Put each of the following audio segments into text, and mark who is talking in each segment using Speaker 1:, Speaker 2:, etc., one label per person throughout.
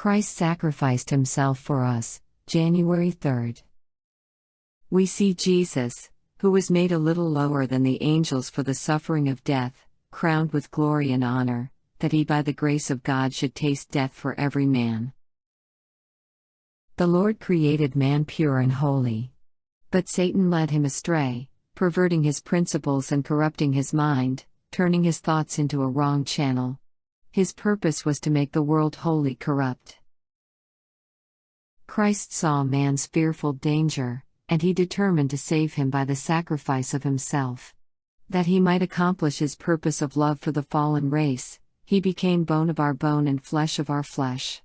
Speaker 1: Christ sacrificed himself for us, January 3rd. We see Jesus, who was made a little lower than the angels for the suffering of death, crowned with glory and honor, that he by the grace of God should taste death for every man. The Lord created man pure and holy. But Satan led him astray, perverting his principles and corrupting his mind, turning his thoughts into a wrong channel. His purpose was to make the world wholly corrupt. Christ saw man's fearful danger, and he determined to save him by the sacrifice of himself. That he might accomplish his purpose of love for the fallen race, he became bone of our bone and flesh of our flesh.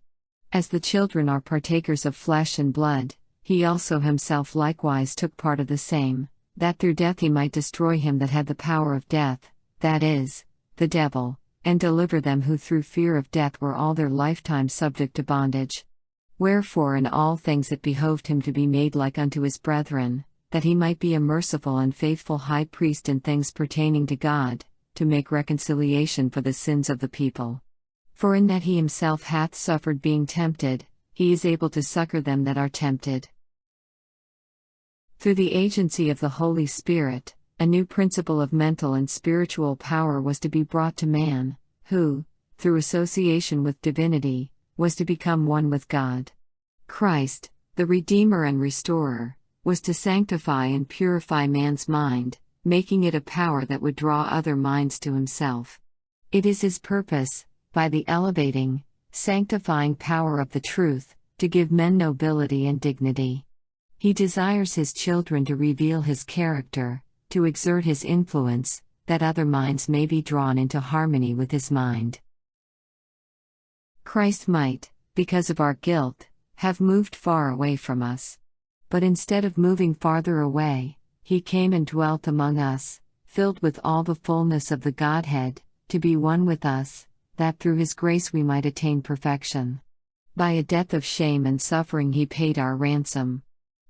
Speaker 1: As the children are partakers of flesh and blood, he also himself likewise took part of the same, that through death he might destroy him that had the power of death, that is, the devil, and deliver them who through fear of death were all their lifetime subject to bondage. Wherefore in all things it behoved him to be made like unto his brethren, that he might be a merciful and faithful high priest in things pertaining to God, to make reconciliation for the sins of the people. For in that he himself hath suffered being tempted, he is able to succor them that are tempted. Through the agency of the Holy Spirit, a new principle of mental and spiritual power was to be brought to man, who, through association with divinity, was to become one with God. Christ, the Redeemer and Restorer, was to sanctify and purify man's mind, making it a power that would draw other minds to himself. It is his purpose, by the elevating, sanctifying power of the truth, to give men nobility and dignity. He desires his children to reveal his character, to exert his influence, that other minds may be drawn into harmony with his mind. Christ might, because of our guilt, have moved far away from us. But instead of moving farther away, he came and dwelt among us, filled with all the fullness of the Godhead, to be one with us, that through his grace we might attain perfection. By a death of shame and suffering he paid our ransom.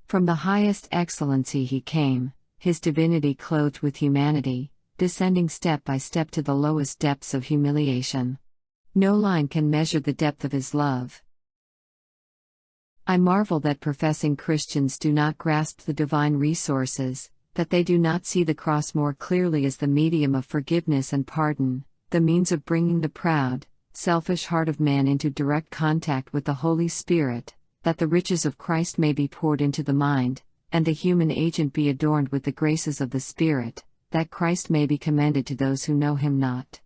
Speaker 1: From the highest excellency he came, his divinity clothed with humanity, descending step by step to the lowest depths of humiliation. No line can measure the depth of his love. I marvel that professing Christians do not grasp the divine resources, that they do not see the cross more clearly as the medium of forgiveness and pardon, the means of bringing the proud, selfish heart of man into direct contact with the Holy Spirit, that the riches of Christ may be poured into the mind, and the human agent be adorned with the graces of the Spirit, that Christ may be commended to those who know him not.